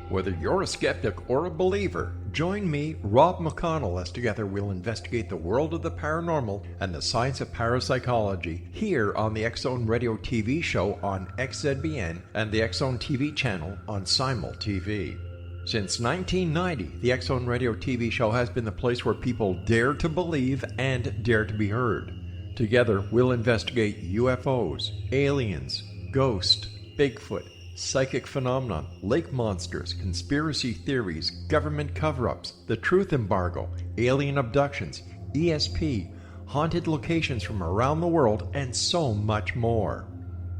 Whether you're a skeptic or a believer, join me, Rob McConnell, as together we'll investigate the world of the paranormal and the science of parapsychology here on the X-Zone Radio TV show on XZBN and the X-Zone TV channel on Simul TV. Since 1990, the X-Zone Radio TV show has been the place where people dare to believe and dare to be heard. Together, we'll investigate UFOs, aliens, ghosts, Bigfoot, psychic phenomenon, lake monsters, conspiracy theories, government cover-ups, the truth embargo, alien abductions, ESP, haunted locations from around the world, and so much more.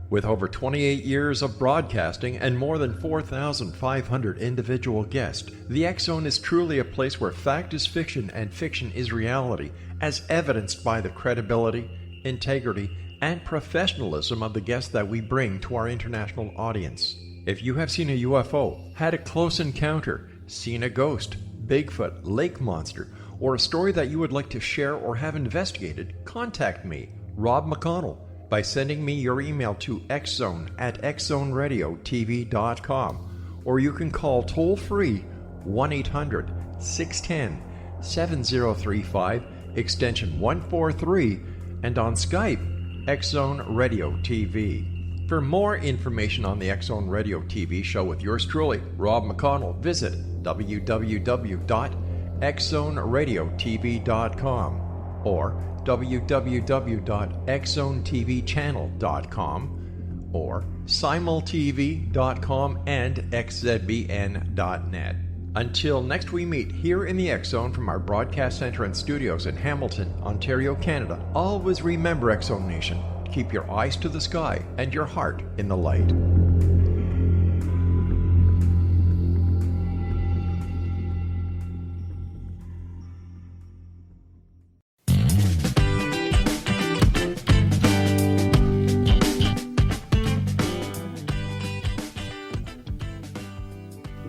With over 28 years of broadcasting and more than 4,500 individual guests, the X-Zone is truly a place where fact is fiction and fiction is reality, as evidenced by the credibility, integrity, and professionalism of the guests that we bring to our international audience. If you have seen a UFO, had a close encounter, seen a ghost, Bigfoot, lake monster, or a story that you would like to share or have investigated, contact me, Rob McConnell, by sending me your email to xzone@xzoneradiotv.com, or you can call toll-free 1-800-610-7035, extension 143, and on Skype, X-Zone Radio TV. For more information on the X-Zone Radio TV show with yours truly, Rob McConnell, visit www.xzoneradiotv.com or www.xzonetvchannel.com or simultv.com and xzbn.net. Until next we meet here in the X-Zone from our broadcast center and studios in Hamilton, Ontario, Canada, always remember, X-Zone Nation, keep your eyes to the sky and your heart in the light.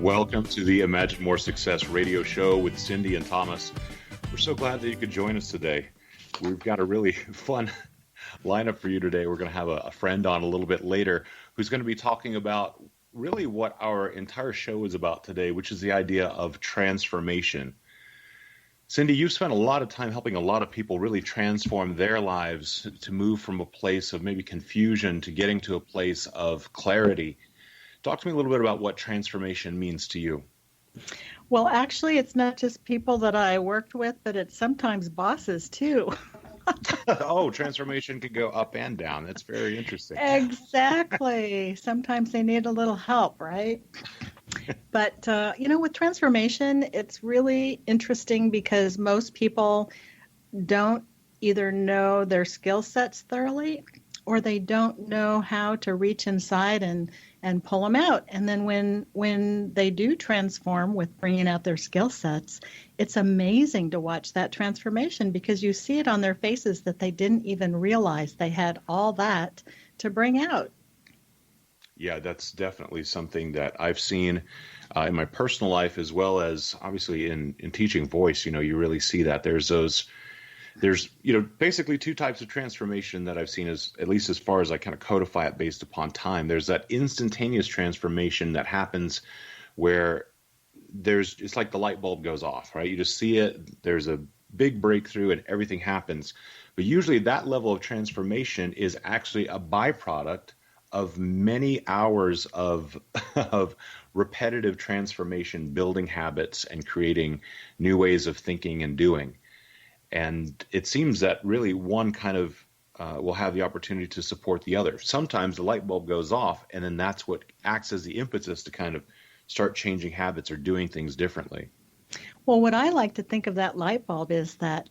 Welcome to the Imagine More Success radio show with Cindy and Thomas. We're so glad that you could join us today. We've got a really fun lineup for you today. We're going to have a friend on a little bit later who's going to be talking about really what our entire show is about today, which is the idea of transformation. Cindy, you've spent a lot of time helping a lot of people really transform their lives to move from a place of maybe confusion to getting to a place of clarity. Talk to me a little bit about what transformation means to you. Well, actually, it's not just people that I worked with, but it's sometimes bosses too. Oh, transformation can go up and down. That's very interesting. Exactly. Sometimes they need a little help, right? But, with transformation, it's really interesting because most people don't either know their skill sets thoroughly or they don't know how to reach inside and pull them out. And then when they do transform with bringing out their skill sets, it's amazing to watch that transformation because you see it on their faces that they didn't even realize they had all that to bring out. Yeah, that's definitely something that I've seen in my personal life as well as obviously in teaching voice. You really see that. There's basically two types of transformation that I've seen, as at least as far as I kind of codify it based upon time. There's that instantaneous transformation that happens where it's like the light bulb goes off, right? You just see it, there's a big breakthrough and everything happens. But usually that level of transformation is actually a byproduct of many hours of repetitive transformation, building habits and creating new ways of thinking and doing. And it seems that really one kind of will have the opportunity to support the other. Sometimes the light bulb goes off, and then that's what acts as the impetus to kind of start changing habits or doing things differently. Well, what I like to think of that light bulb is that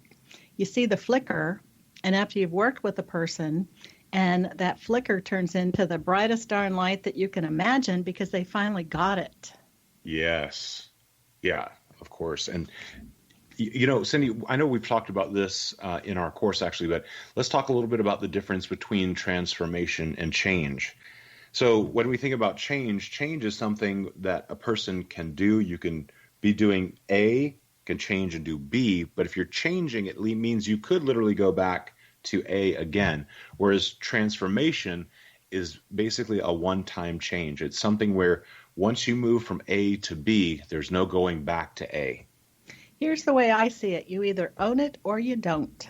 you see the flicker, and after you've worked with a person, and that flicker turns into the brightest darn light that you can imagine because they finally got it. Yes. Yeah, of course. And Cindy, I know we've talked about this in our course actually, but let's talk a little bit about the difference between transformation and change. So when we think about change is something that a person can do. You can be doing A, can change and do B, but if you're changing, it means you could literally go back to A again. Whereas transformation is basically a one-time change. It's something where once you move from A to B, there's no going back to A. Here's the way I see it. You either own it or you don't.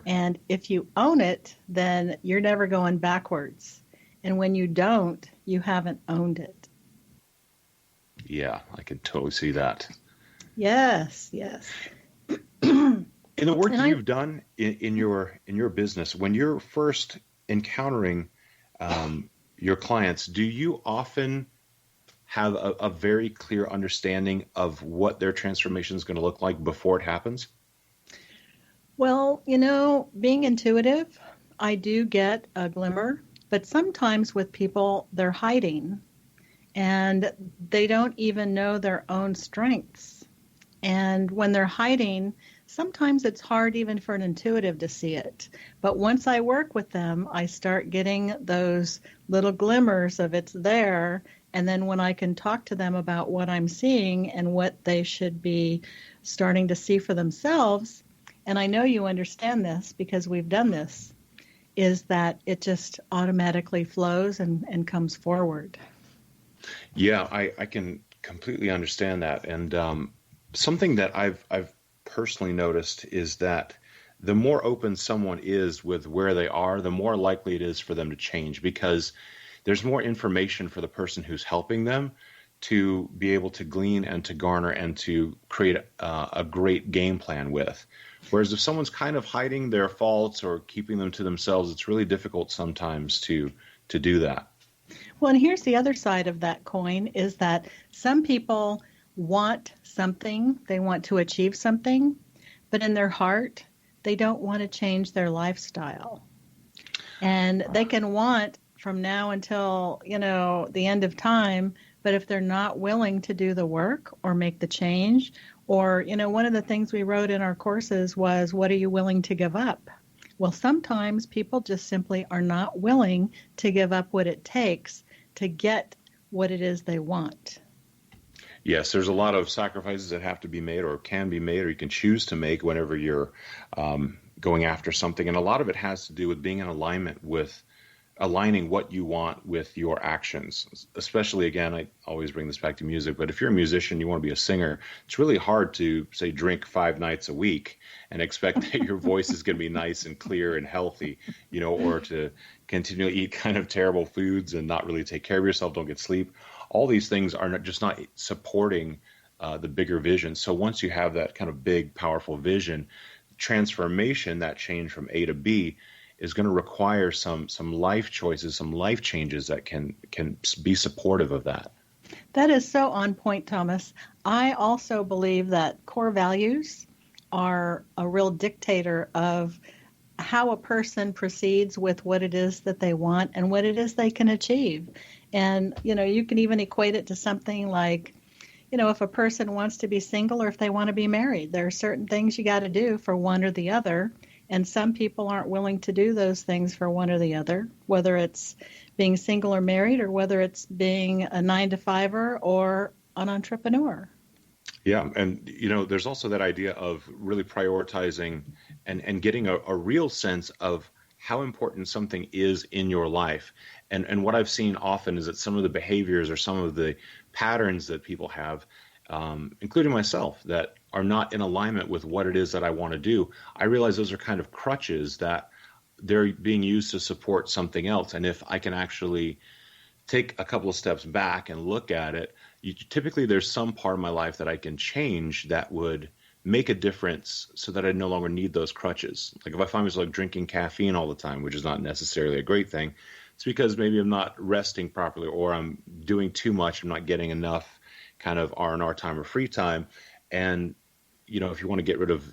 And if you own it, then you're never going backwards. And when you don't, you haven't owned it. Yeah, I can totally see that. Yes, yes. In the work you've done in your business, when you're first encountering your clients, do you often have a very clear understanding of what their transformation is going to look like before it happens? Well, being intuitive, I do get a glimmer, but sometimes with people, they're hiding and they don't even know their own strengths. And when they're hiding, sometimes it's hard even for an intuitive to see it. But once I work with them, I start getting those little glimmers of it's there. And then when I can talk to them about what I'm seeing and what they should be starting to see for themselves, and I know you understand this because we've done this, is that it just automatically flows and comes forward. Yeah, I can completely understand that. And something that I've personally noticed is that the more open someone is with where they are, the more likely it is for them to change, because there's more information for the person who's helping them to be able to glean and to garner and to create a great game plan with. Whereas if someone's kind of hiding their faults or keeping them to themselves, it's really difficult sometimes to do that. Well, and here's the other side of that coin is that some people want something, they want to achieve something, but in their heart, they don't want to change their lifestyle. And they can want from now until, the end of time, but if they're not willing to do the work or make the change, or, one of the things we wrote in our courses was, what are you willing to give up? Well, sometimes people just simply are not willing to give up what it takes to get what it is they want. Yes, there's a lot of sacrifices that have to be made or can be made or you can choose to make whenever you're going after something. And a lot of it has to do with being in alignment with aligning what you want with your actions. Especially, again, I always bring this back to music, but if you're a musician, you want to be a singer, it's really hard to, say, drink 5 nights a week and expect that your voice is going to be nice and clear and healthy, or to continually eat kind of terrible foods and not really take care of yourself, don't get sleep. All these things are just not supporting the bigger vision. So once you have that kind of big, powerful vision, transformation, that change from A to B, is going to require some life choices, some life changes that can be supportive of that. That is so on point, Thomas. I also believe that core values are a real dictator of how a person proceeds with what it is that they want and what it is they can achieve. And, you can even equate it to something like, if a person wants to be single or if they want to be married, there are certain things you got to do for one or the other. And some people aren't willing to do those things for one or the other, whether it's being single or married or whether it's being a 9-to-5er or an entrepreneur. Yeah. And, there's also that idea of really prioritizing and getting a real sense of how important something is in your life. And what I've seen often is that some of the behaviors or some of the patterns that people have, including myself, that are not in alignment with what it is that I want to do, I realize those are kind of crutches that they're being used to support something else. And if I can actually take a couple of steps back and look at it, typically there's some part of my life that I can change that would make a difference so that I no longer need those crutches. Like if I find myself drinking caffeine all the time, which is not necessarily a great thing, it's because maybe I'm not resting properly or I'm doing too much, I'm not getting enough kind of R&R time or free time. And, if you want to get rid of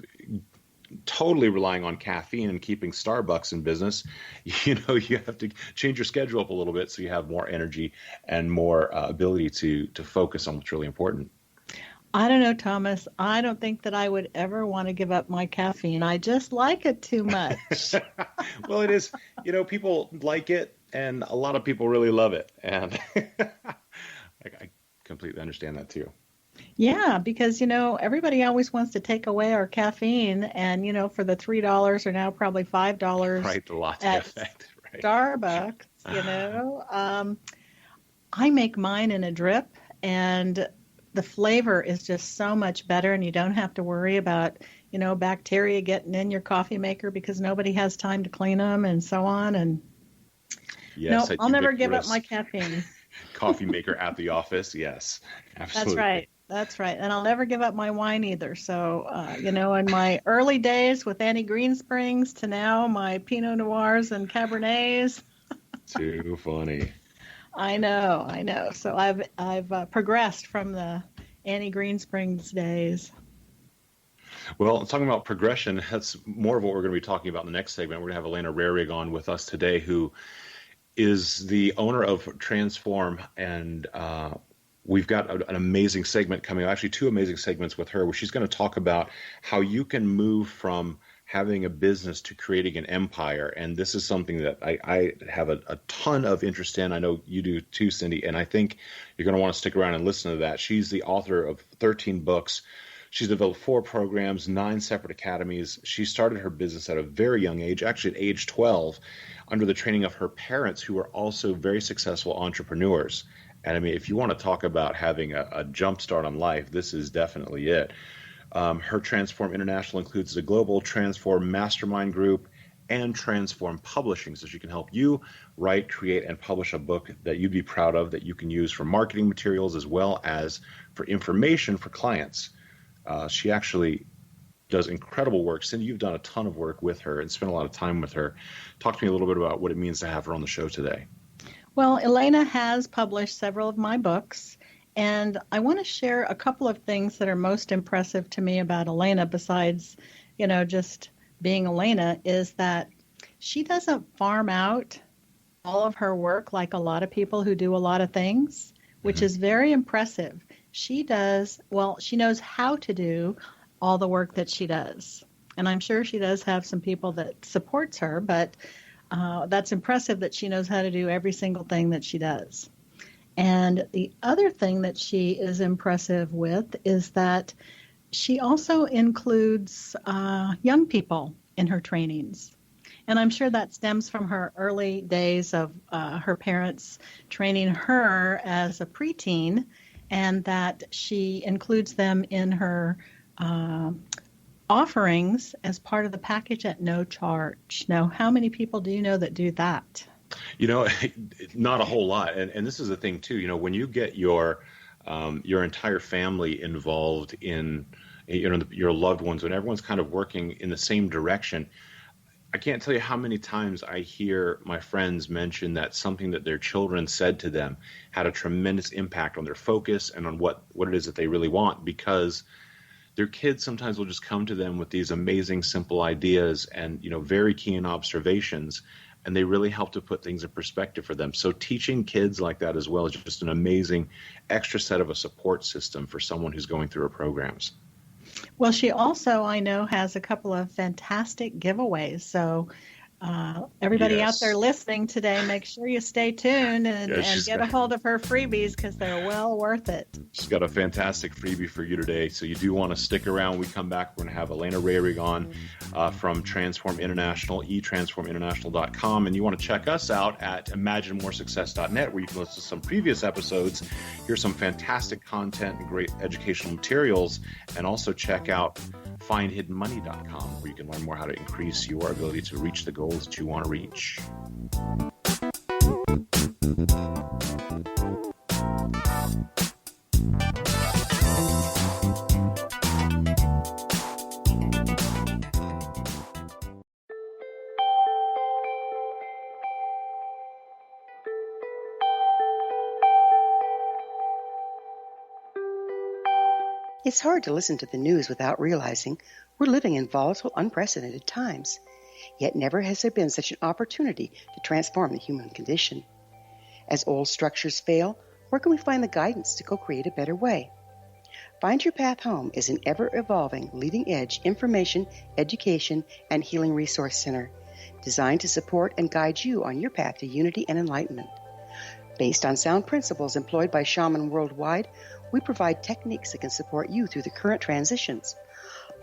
totally relying on caffeine and keeping Starbucks in business, you have to change your schedule up a little bit so you have more energy and more ability to focus on what's really important. I don't know, Thomas. I don't think that I would ever want to give up my caffeine. I just like it too much. Well, it is, people like it and a lot of people really love it. And I completely understand that too. Yeah, because, everybody always wants to take away our caffeine. And, for the $3 or now probably $5 right, the latte at effect, right. Starbucks, I make mine in a drip, and the flavor is just so much better, and you don't have to worry about, bacteria getting in your coffee maker because nobody has time to clean them and so on. And yes, no, I'll never give up my caffeine. Coffee maker at the office. Yes, absolutely. That's right. And I'll never give up my wine either. So, in my early days with Annie Greensprings to now my Pinot Noirs and Cabernets. Too funny. I know. So I've progressed from the Annie Greensprings days. Well, talking about progression, that's more of what we're going to be talking about in the next segment. We're going to have Elena Rahrig on with us today, who is the owner of Transform, and we've got an amazing segment coming up, actually two amazing segments with her, where she's going to talk about how you can move from having a business to creating an empire. And this is something that I have a ton of interest in. I know you do too, Cindy, and I think you're going to want to stick around and listen to that. She's the author of 13 books. She's developed 4 programs, 9 separate academies. She started her business at a very young age, actually at age 12, under the training of her parents, who are also very successful entrepreneurs. And I mean, if you want to talk about having a jump start on life, this is definitely it. Her Transform International includes the Global Transform Mastermind Group and Transform Publishing, so she can help you write, create, and publish a book that you'd be proud of, that you can use for marketing materials as well as for information for clients. She actually does incredible work. Cindy, you've done a ton of work with her and spent a lot of time with her. Talk to me a little bit about what it means to have her on the show today. Well, Elena has published several of my books, and I want to share a couple of things that are most impressive to me about Elena, besides, just being Elena, is that she doesn't farm out all of her work like a lot of people who do a lot of things, which is very impressive. She knows how to do all the work that she does. And I'm sure she does have some people that supports her, but that's impressive that she knows how to do every single thing that she does. And the other thing that she is impressive with is that she also includes young people in her trainings. And I'm sure that stems from her early days of her parents training her as a preteen, and that she includes them in her offerings as part of the package at no charge. Now, how many people do you know that do that? Not a whole lot. And this is the thing too, when you get your entire family involved in, your loved ones, when everyone's kind of working in the same direction, I can't tell you how many times I hear my friends mention that something that their children said to them had a tremendous impact on their focus and on what it is that they really want, because their kids sometimes will just come to them with these amazing, simple ideas and, very keen observations, and they really help to put things in perspective for them. So teaching kids like that as well is just an amazing extra set of a support system for someone who's going through her programs. Well, she also, I know, has a couple of fantastic giveaways. So everybody out there listening today, make sure you stay tuned and get a hold of her freebies, because they're well worth it. She's got a fantastic freebie for you today. So you do want to stick around. When we come back, we're going to have Elena Rahrig on from Transform International, etransforminternational.com. And you want to check us out at imaginemoresuccess.net, where you can listen to some previous episodes, hear some fantastic content and great educational materials, and also check out findhiddenmoney.com, where you can learn more how to increase your ability to reach the goals that you want to reach. It's hard to listen to the news without realizing we're living in volatile, unprecedented times. Yet never has there been such an opportunity to transform the human condition. As old structures fail, where can we find the guidance to go create a better way? Find Your Path Home is an ever-evolving, leading-edge information, education, and healing resource center designed to support and guide you on your path to unity and enlightenment. Based on sound principles employed by shaman worldwide, we provide techniques that can support you through the current transitions,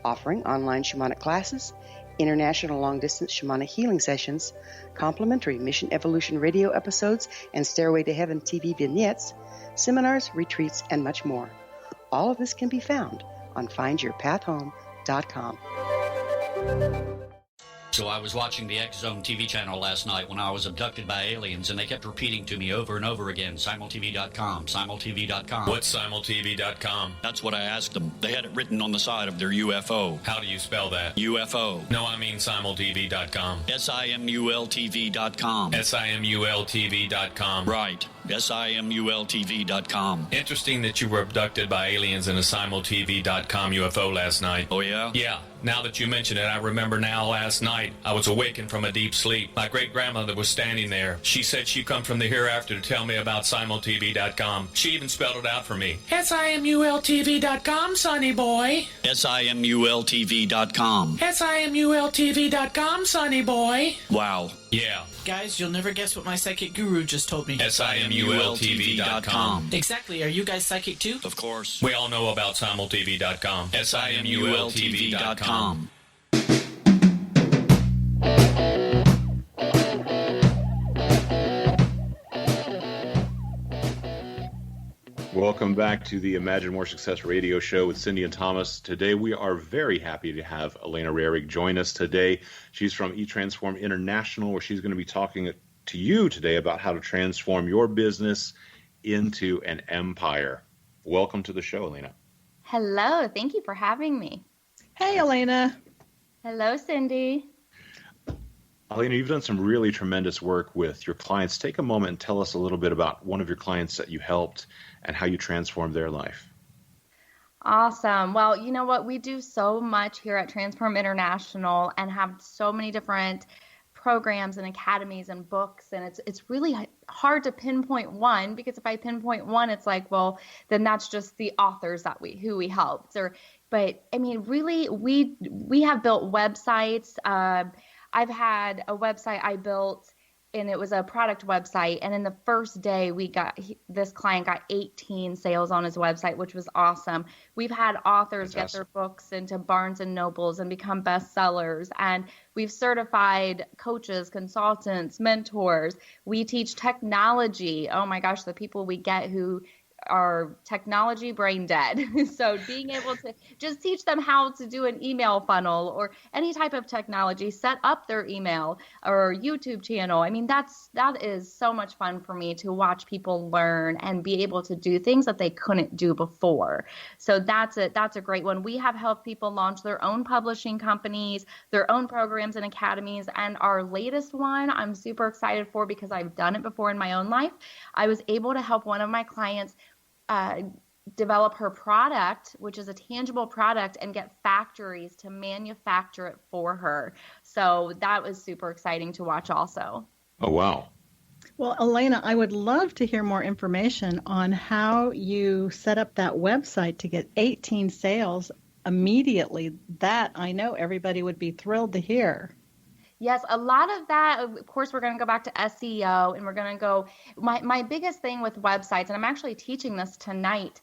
offering online shamanic classes, international long-distance shamanic healing sessions, complimentary Mission Evolution radio episodes and Stairway to Heaven TV vignettes, seminars, retreats, and much more. All of this can be found on findyourpathhome.com. So I was watching the X Zone TV channel last night when I was abducted by aliens, and they kept repeating to me over and over again, simultv.com, simultv.com. What's simultv.com? That's what I asked them. They had it written on the side of their UFO. How do you spell that? UFO. No, I mean simultv.com. simultv.com. simultv.com. Right. simultv.com. Interesting that you were abducted by aliens in a simultv.com UFO last night. Oh, yeah? Yeah. Now that you mention it, I remember now last night I was awakened from a deep sleep. My great-grandmother was standing there. She said she'd come from the hereafter to tell me about simultv.com. She even spelled it out for me. simultv.com, sonny boy. simultv.com. simultv.com, sonny boy. Wow. Yeah. Guys, you'll never guess what my psychic guru just told me. simultv.com. Exactly. Are you guys psychic too? Of course. We all know about simultv.com. simultv.com. Welcome back to the Imagine More Success radio show with Cindy and Thomas. Today we are very happy to have Elena Rahrig join us today. She's from eTransform International, where she's going to be talking to you today about how to transform your business into an empire. Welcome to the show, Elena. Hello. Thank you for having me. Hey, Elena. Hello, Cindy. Elena, you've done some really tremendous work with your clients. Take a moment and tell us a little bit about one of your clients that you helped and how you transformed their life. Awesome. Well, you know what? We do so much here at Transform International and have so many different programs and academies and books. And it's really hard to pinpoint one, because if I pinpoint one, it's like, well, then that's just the authors who we helped. But I mean, really, we have built websites. I've had a website I built, and it was a product website. And in the first day, this client got 18 sales on his website, which was awesome. We've had authors get their books into Barnes and Nobles and become bestsellers. And we've certified coaches, consultants, mentors. We teach technology. Oh my gosh, the people we get who are technology brain dead. So being able to just teach them how to do an email funnel or any type of technology, set up their email or YouTube channel. I mean, that is so much fun for me to watch people learn and be able to do things that they couldn't do before. So that's a great one. We have helped people launch their own publishing companies, their own programs and academies. And our latest one I'm super excited for, because I've done it before in my own life. I was able to help one of my clients develop her product, which is a tangible product, and get factories to manufacture it for her. So that was super exciting to watch also. Oh, wow. Well, Elena, I would love to hear more information on how you set up that website to get 18 sales immediately. That I know everybody would be thrilled to hear. Yes, a lot of that, of course, we're going to go back to SEO, and we're going to go, my biggest thing with websites, and I'm actually teaching this tonight,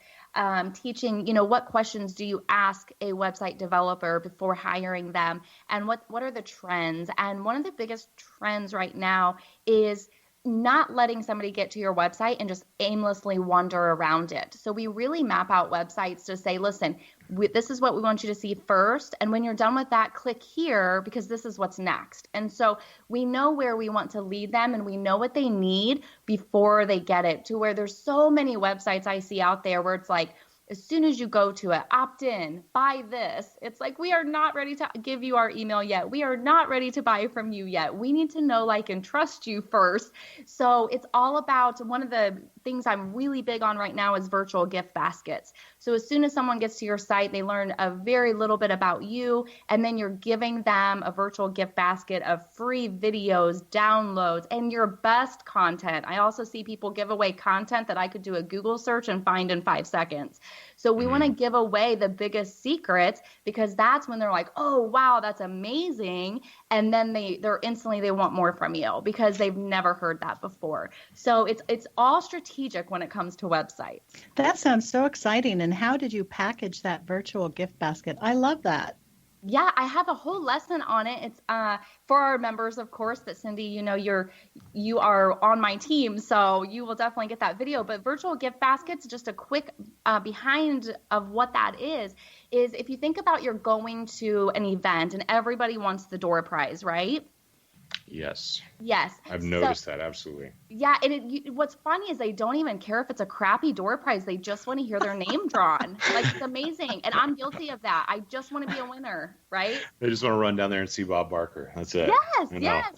teaching, what questions do you ask a website developer before hiring them, and what are the trends? And one of the biggest trends right now is not letting somebody get to your website and just aimlessly wander around it. So we really map out websites to say, listen, this is what we want you to see first. And when you're done with that, click here, because this is what's next. And so we know where we want to lead them, and we know what they need before they get it, to where there's so many websites I see out there where it's like, as soon as you go to it, opt in, buy this. It's like, we are not ready to give you our email yet. We are not ready to buy from you yet. We need to know, like, and trust you first. So it's all about, one of the things I'm really big on right now is virtual gift baskets. So as soon as someone gets to your site, they learn a very little bit about you, and then you're giving them a virtual gift basket of free videos, downloads, and your best content. I also see people give away content that I could do a Google search and find in 5 seconds. So we want to give away the biggest secrets, because that's when they're like, oh, wow, that's amazing. And then they're instantly, they want more from you because they've never heard that before. So it's all strategic when it comes to websites. That sounds so exciting. And how did you package that virtual gift basket? I love that. Yeah, I have a whole lesson on it. It's for our members, of course, but Cindy, you are on my team, so you will definitely get that video. But virtual gift baskets, just a quick behind of what that is if you think about you're going to an event and everybody wants the door prize, right? Yes. Yes. I've noticed that, absolutely. Yeah, and what's funny is they don't even care if it's a crappy door prize. They just want to hear their name drawn. Like, it's amazing. And I'm guilty of that. I just want to be a winner, right? They just want to run down there and see Bob Barker. That's it. Yes.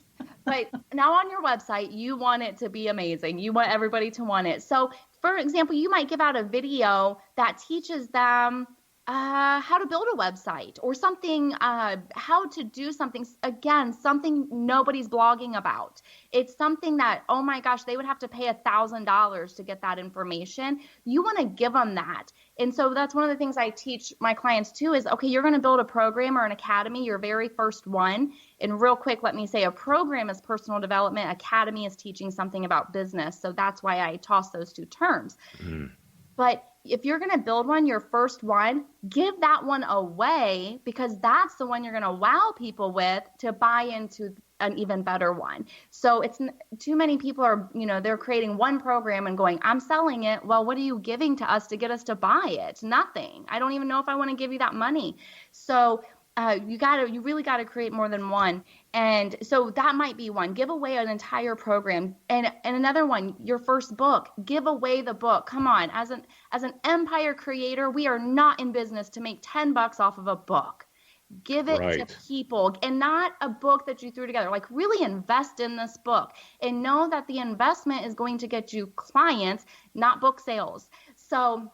But now on your website, you want it to be amazing. You want everybody to want it. So, for example, you might give out a video that teaches them how to build a website or something, how to do something, again, something nobody's blogging about. It's something that, oh my gosh, they would have to pay $1,000 to get that information. You want to give them that. And so that's one of the things I teach my clients too is, okay, you're going to build a program or an academy, your very first one. And real quick, let me say a program is personal development. Academy is teaching something about business. So that's why I toss those two terms. But if you're going to build one, your first one, give that one away because that's the one you're going to wow people with to buy into an even better one. So it's too many people are, they're creating one program and going, I'm selling it. Well, what are you giving to us to get us to buy it? Nothing. I don't even know if I want to give you that money. So you really got to create more than one. And so that might be one. Give away an entire program. And another one, your first book, give away the book. Come on. As an empire creator, we are not in business to make $10 off of a book. Give it to people, and not a book that you threw together. Like, really invest in this book and know that the investment is going to get you clients, not book sales. So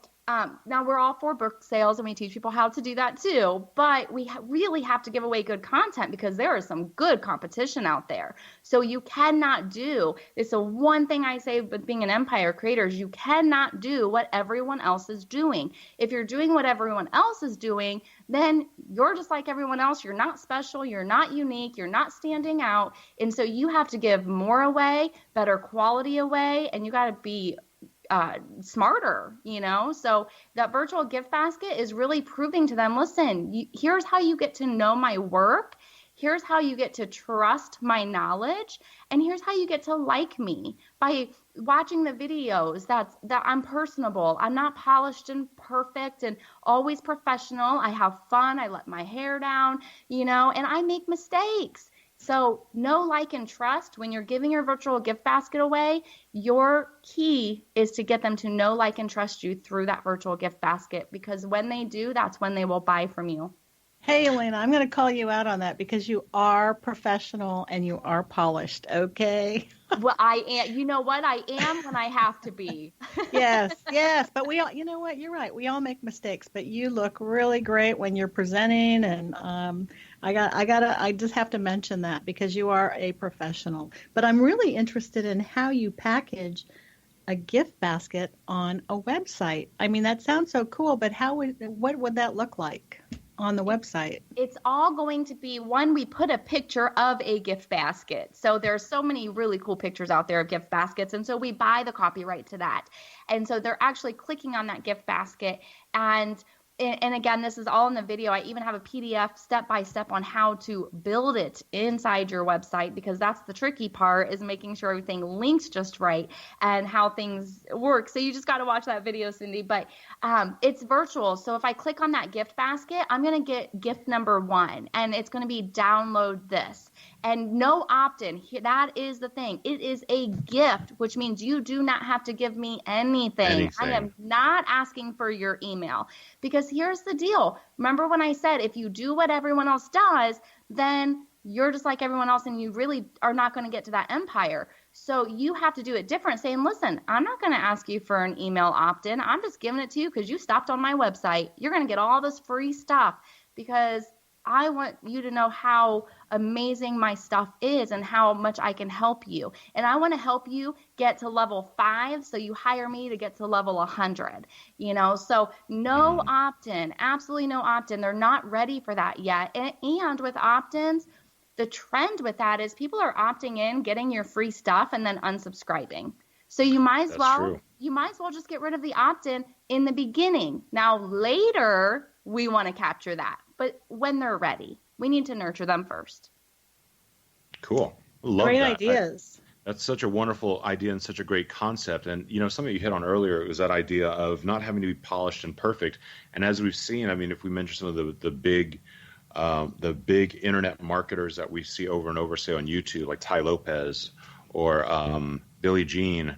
now we're all for book sales and we teach people how to do that too, but we really have to give away good content because there is some good competition out there. So you cannot do, it's the one thing I say with being an empire creator is you cannot do what everyone else is doing. If you're doing what everyone else is doing, then you're just like everyone else. You're not special. You're not unique. You're not standing out. And so you have to give more away, better quality away, and you got to be smarter, so that virtual gift basket is really proving to them, listen, here's how you get to know my work. Here's how you get to trust my knowledge. And here's how you get to like me by watching the videos that I'm personable. I'm not polished and perfect and always professional. I have fun. I let my hair down, and I make mistakes. So know, like, and trust. When you're giving your virtual gift basket away, your key is to get them to know, like, and trust you through that virtual gift basket, because when they do, that's when they will buy from you. Hey, Elena, I'm going to call you out on that because you are professional and you are polished, okay? Well, I am. You know what? I am when I have to be. Yes. But we all, you know what? You're right. We all make mistakes, but you look really great when you're presenting. And I just have to mention that because you are a professional. But I'm really interested in how you package a gift basket on a website. I mean, that sounds so cool, but what would that look like on the website? It's all going to be, one, we put a picture of a gift basket. So there's so many really cool pictures out there of gift baskets. And so we buy the copyright to that. And so they're actually clicking on that gift basket. And again, this is all in the video. I even have a PDF step-by-step on how to build it inside your website, because that's the tricky part, is making sure everything links just right and how things work. So you just got to watch that video, Cindy. But it's virtual. So if I click on that gift basket, I'm going to get gift number 1, and it's going to be download this. And no opt-in. That is the thing. It is a gift, which means you do not have to give me anything. I am not asking for your email, because here's the deal. Remember when I said if you do what everyone else does, then you're just like everyone else and you really are not going to get to that empire. So you have to do it different, saying, listen, I'm not going to ask you for an email opt-in. I'm just giving it to you because you stopped on my website. You're going to get all this free stuff because I want you to know how amazing my stuff is and how much I can help you. And I want to help you get to level 5, so you hire me to get to level 100, So no opt-in, absolutely no opt-in. They're not ready for that yet. And with opt-ins, the trend with that is people are opting in, getting your free stuff, and then unsubscribing. So you might as well just get rid of the opt-in in the beginning. Now later, we want to capture that. But when they're ready, we need to nurture them first. Cool. Love Great that. ideas. That's such a wonderful idea and such a great concept. And, something you hit on earlier was that idea of not having to be polished and perfect. And as we've seen, I mean, if we mention some of the big internet marketers that we see over and over, say on YouTube, like Ty Lopez or Billie Jean,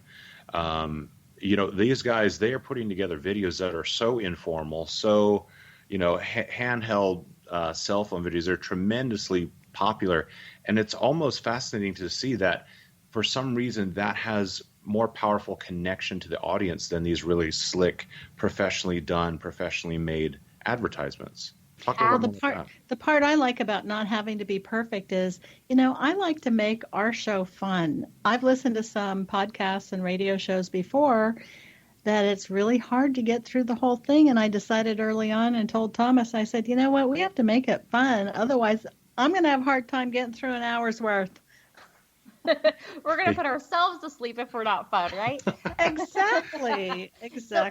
these guys, they are putting together videos that are so informal, so, handheld cell phone videos. They're tremendously popular. And it's almost fascinating to see that for some reason that has more powerful connection to the audience than these really slick, professionally done, professionally made advertisements. The part I like about not having to be perfect is, I like to make our show fun. I've listened to some podcasts and radio shows before that it's really hard to get through the whole thing. And I decided early on and told Thomas, I said, you know what, we have to make it fun. Otherwise, I'm going to have a hard time getting through an hour's worth. We're going to put ourselves to sleep if we're not fun, right? Exactly. So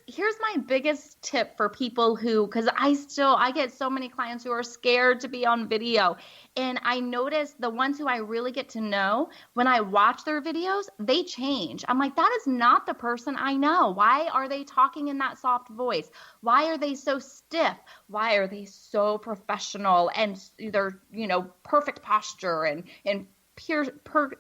here's my biggest tip for people who, because I get so many clients who are scared to be on video. And I notice the ones who I really get to know, when I watch their videos, they change. I'm like, that is not the person I know. Why are they talking in that soft voice? Why are they so stiff? Why are they so professional and they're, perfect posture and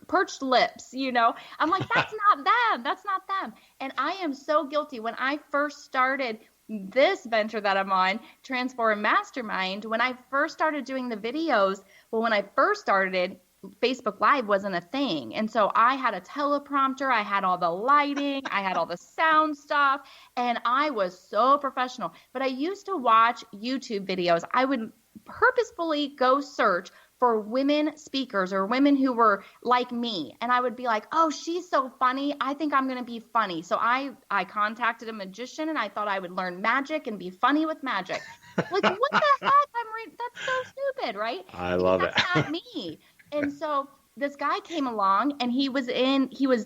perched lips, I'm like, that's not them. That's not them. And I am so guilty. When I first started this venture that I'm on, Transform Mastermind, when I first started doing the videos, when I first started, Facebook Live wasn't a thing. And so I had a teleprompter, I had all the lighting, I had all the sound stuff, and I was so professional. But I used to watch YouTube videos. I would purposefully go search for women speakers or women who were like me. And I would be like, oh, she's so funny. I think I'm going to be funny. So I contacted a magician and I thought I would learn magic and be funny with magic. Like, what the heck? That's so stupid, right? I love it. That's not me. And so this guy came along and he was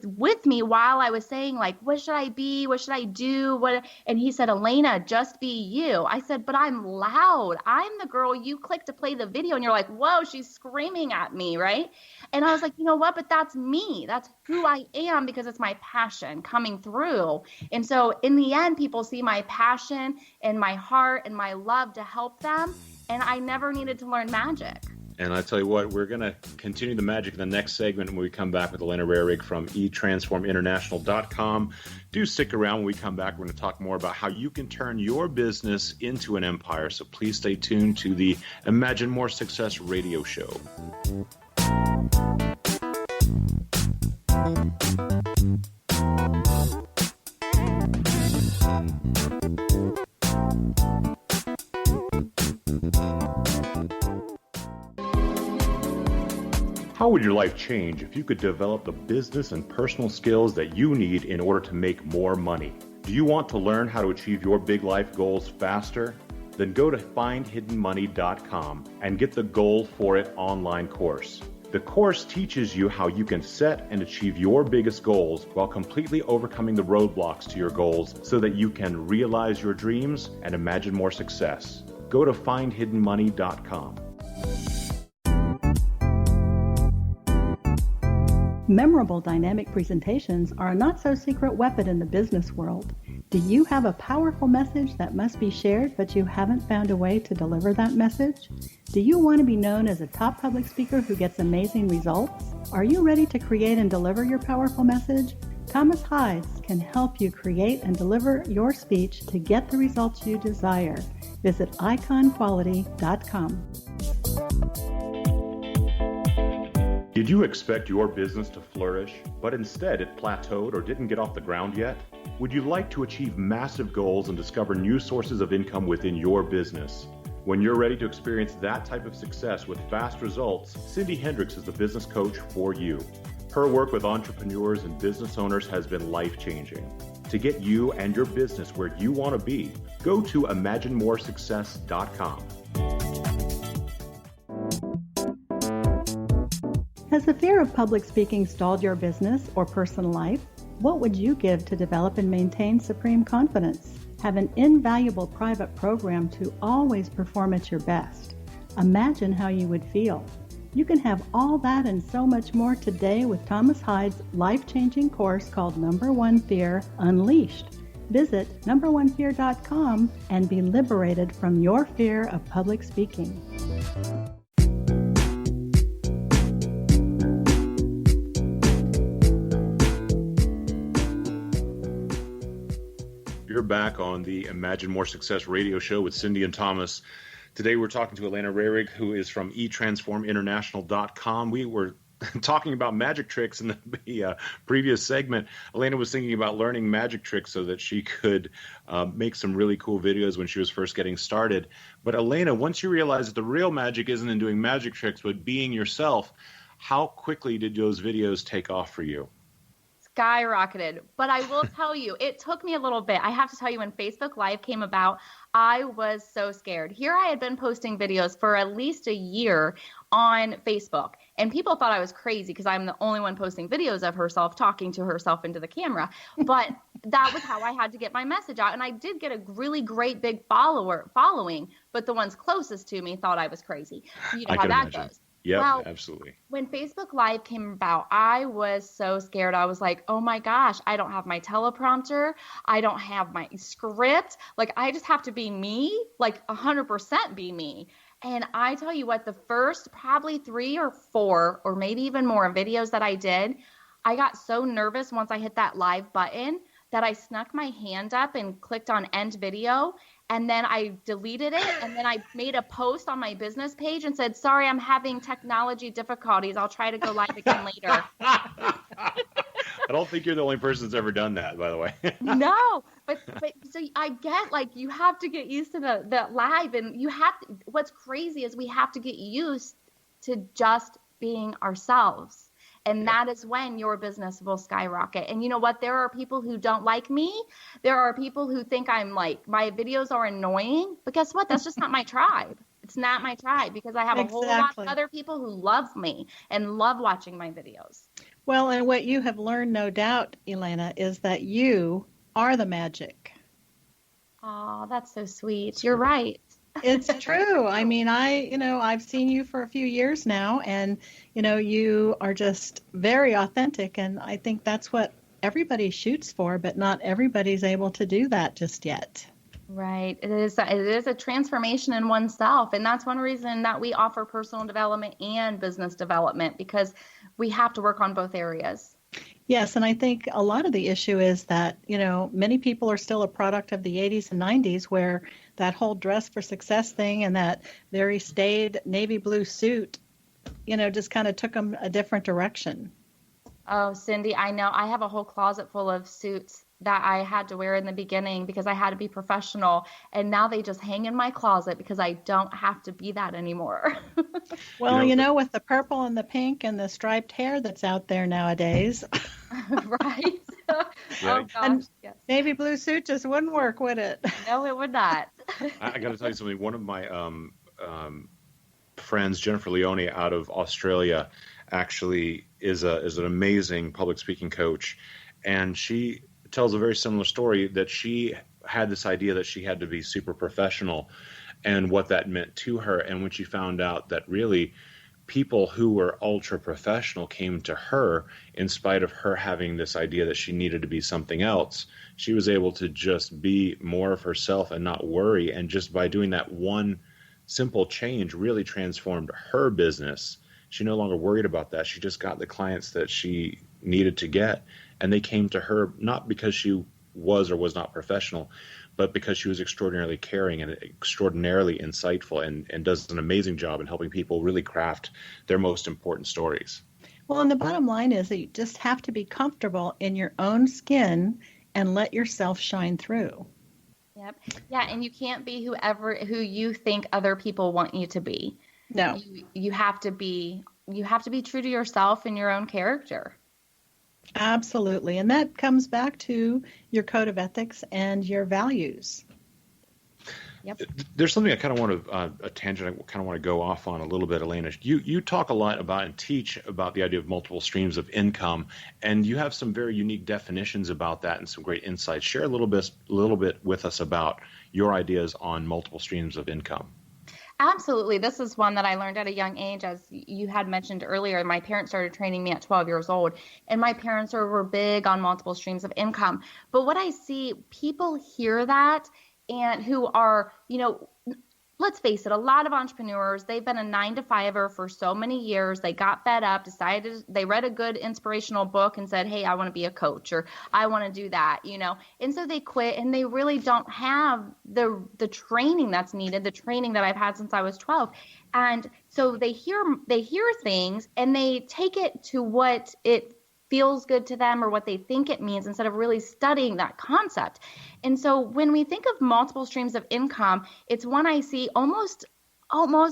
with me while I was saying, like, what should I be? What should I do? And he said, Elena, just be you. I said, but I'm loud. I'm the girl you click to play the video. And you're like, whoa, she's screaming at me, right? And I was like, you know what? But that's me. That's who I am because it's my passion coming through. And so in the end, people see my passion and my heart and my love to help them. And I never needed to learn magic. And I tell you what, we're going to continue the magic in the next segment when we come back with Elena Rahrig from etransforminternational.com. Do stick around when we come back. We're going to talk more about how you can turn your business into an empire. So please stay tuned to the Imagine More Success radio show. How would your life change if you could develop the business and personal skills that you need in order to make more money? Do you want to learn how to achieve your big life goals faster? Then go to findhiddenmoney.com and get the Goal for It online course. The course teaches you how you can set and achieve your biggest goals while completely overcoming the roadblocks to your goals so that you can realize your dreams and imagine more success. Go to findhiddenmoney.com. Memorable dynamic presentations are a not-so-secret weapon in the business world. Do you have a powerful message that must be shared, but you haven't found a way to deliver that message? Do you want to be known as a top public speaker who gets amazing results? Are you ready to create and deliver your powerful message? Thomas Hides can help you create and deliver your speech to get the results you desire. Visit iconquality.com. Did you expect your business to flourish, but instead it plateaued or didn't get off the ground yet? Would you like to achieve massive goals and discover new sources of income within your business? When you're ready to experience that type of success with fast results, Cindy Hendricks is the business coach for you. Her work with entrepreneurs and business owners has been life-changing. To get you and your business where you want to be, go to imaginemoresuccess.com. Has the fear of public speaking stalled your business or personal life? What would you give to develop and maintain supreme confidence? Have an invaluable private program to always perform at your best. Imagine how you would feel. You can have all that and so much more today with Thomas Hyde's life-changing course called Number One Fear Unleashed. Visit numberonefear.com and be liberated from your fear of public speaking. You're back on the Imagine More Success radio show with Cindy and Thomas. Today we're talking to Elena Rahrig, who is from eTransformInternational.com. We were talking about magic tricks in the previous segment. Elena was thinking about learning magic tricks so that she could make some really cool videos when she was first getting started. But Elena, once you realized that the real magic isn't in doing magic tricks, but being yourself, how quickly did those videos take off for you? Skyrocketed. But I will tell you, it took me a little bit. I have to tell you, when Facebook Live came about, I was so scared. Here I had been posting videos for at least a year on Facebook, and people thought I was crazy because I'm the only one posting videos of herself talking to herself into the camera. But that was how I had to get my message out. And I did get a really great big following, but the ones closest to me thought I was crazy. You know how that goes. Yeah, well, absolutely. When Facebook Live came about, I was so scared. I was like, oh my gosh, I don't have my teleprompter. I don't have my script. Like, I just have to be me, like 100% be me. And I tell you what, the first probably 3 or 4 or maybe even more videos that I did, I got so nervous once I hit that live button that I snuck my hand up and clicked on end video. And then I deleted it, and then I made a post on my business page and said, sorry, I'm having technology difficulties. I'll try to go live again later. I don't think you're the only person that's ever done that, by the way. No, but so I get, like, you have to get used to the live, and you have to, what's crazy is we have to get used to just being ourselves. And that is when your business will skyrocket. And you know what? There are people who don't like me. There are people who think I'm like, my videos are annoying. But guess what? That's just not my tribe. It's not my tribe, because I have a whole lot of other people who love me and love watching my videos. Well, and what you have learned, no doubt, Elena, is that you are the magic. Oh, that's so sweet. You're right. It's true. I mean, I've seen you for a few years now, and, you are just very authentic. And I think that's what everybody shoots for, but not everybody's able to do that just yet. Right. It is a transformation in oneself. And that's one reason that we offer personal development and business development, because we have to work on both areas. Yes, and I think a lot of the issue is that, many people are still a product of the 80s and 90s, where that whole dress for success thing and that very staid navy blue suit, just kind of took them a different direction. Oh, Cindy, I know. I have a whole closet full of suits that I had to wear in the beginning because I had to be professional. And now they just hang in my closet because I don't have to be that anymore. Well, with the purple and the pink and the striped hair that's out there nowadays. Right? Yeah. Oh, gosh, yes. Navy blue suit just wouldn't work, would it? No, it would not. I got to tell you something. One of my friends, Jennifer Leone, out of Australia, actually is an amazing public speaking coach, and she tells a very similar story, that she had this idea that she had to be super professional and what that meant to her. And when she found out that really people who were ultra professional came to her in spite of her having this idea that she needed to be something else, she was able to just be more of herself and not worry. And just by doing that one simple change really transformed her business. She no longer worried about that. She just got the clients that she needed to get. And they came to her not because she was or was not professional, but because she was extraordinarily caring and extraordinarily insightful, and does an amazing job in helping people really craft their most important stories. Well, and the bottom line is that you just have to be comfortable in your own skin and let yourself shine through. Yep. Yeah, and you can't be who you think other people want you to be. No. You have to be true to yourself and your own character. Absolutely. And that comes back to your code of ethics and your values. Yep. There's something I kind of want to, a tangent I kind of want to go off on a little bit, Elena. You talk a lot about and teach about the idea of multiple streams of income, and you have some very unique definitions about that and some great insights. Share a little bit with us about your ideas on multiple streams of income. Absolutely. This is one that I learned at a young age. As you had mentioned earlier, my parents started training me at 12 years old, and my parents were big on multiple streams of income. But what I see, people hear that and who are, let's face it, a lot of entrepreneurs, they've been a 9-to-5er for so many years. They got fed up, they read a good inspirational book and said, hey, I want to be a coach, or I want to do that, and so they quit, and they really don't have the training that's needed, the training that I've had since I was 12. And so they hear things and they take it to what it feels good to them or what they think it means instead of really studying that concept. And so when we think of multiple streams of income, it's one I see almost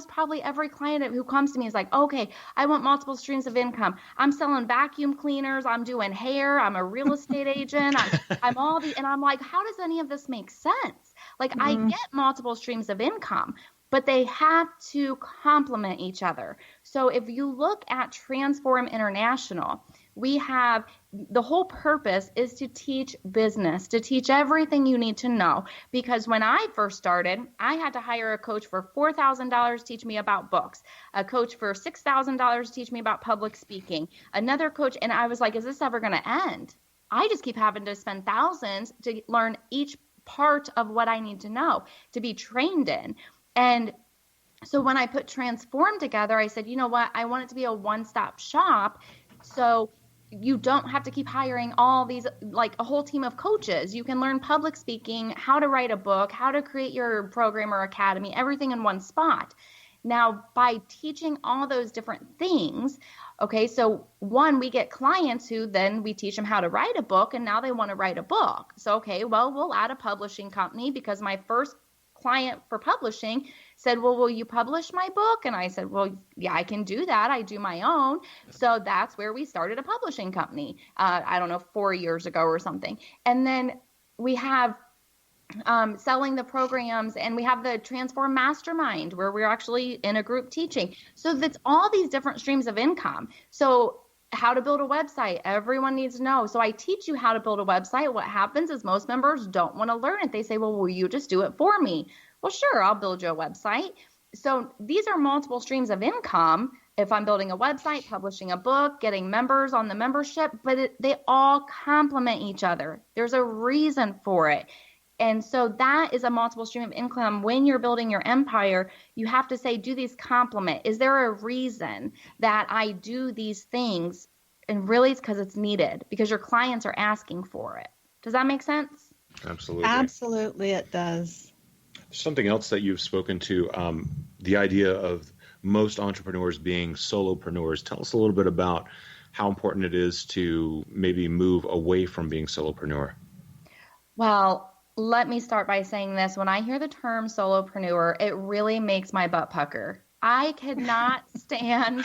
probably every client who comes to me is like, okay, I want multiple streams of income. I'm selling vacuum cleaners. I'm doing hair. I'm a real estate agent. I'm and I'm like, how does any of this make sense? Like, I get multiple streams of income, but they have to complement each other. So if you look at Transform International, we have the whole purpose is to teach business, to teach everything you need to know. Because when I first started, I had to hire a coach for $4,000 to teach me about books, a coach for $6,000 to teach me about public speaking, another coach. And I was like, is this ever going to end? I just keep having to spend thousands to learn each part of what I need to know to be trained in. And so when I put Transform together, I said, you know what? I want it to be a one-stop shop. So you don't have to keep hiring all these, like a whole team of coaches. You can learn public speaking, how to write a book, how to create your program or academy, everything in one spot. Now, by teaching all those different things, okay, so one, we get clients who then we teach them how to write a book, and now they want to write a book. So, okay, well, we'll add a publishing company, because my first client for publishing said, well, will you publish my book? And I said, well, yeah, I can do that. I do my own. So that's where we started a publishing company, I don't know, 4 years ago or something. And then we have selling the programs, and we have the Transform Mastermind, where we're actually in a group teaching. So that's all these different streams of income. So how to build a website, everyone needs to know. So I teach you how to build a website. What happens is most members don't want to learn it. They say, well, will you just do it for me? Well, sure, I'll build you a website. So these are multiple streams of income. If I'm building a website, publishing a book, getting members on the membership, but they all complement each other. There's a reason for it. And so that is a multiple stream of income. When you're building your empire, you have to say, do these complement? Is there a reason that I do these things? And really it's because it's needed, because your clients are asking for it. Does that make sense? Absolutely. Absolutely, it does. Something else that you've spoken to, the idea of most entrepreneurs being solopreneurs. Tell us a little bit about how important it is to maybe move away from being solopreneur. Well, let me start by saying this. When I hear the term solopreneur, it really makes my butt pucker. I could not stand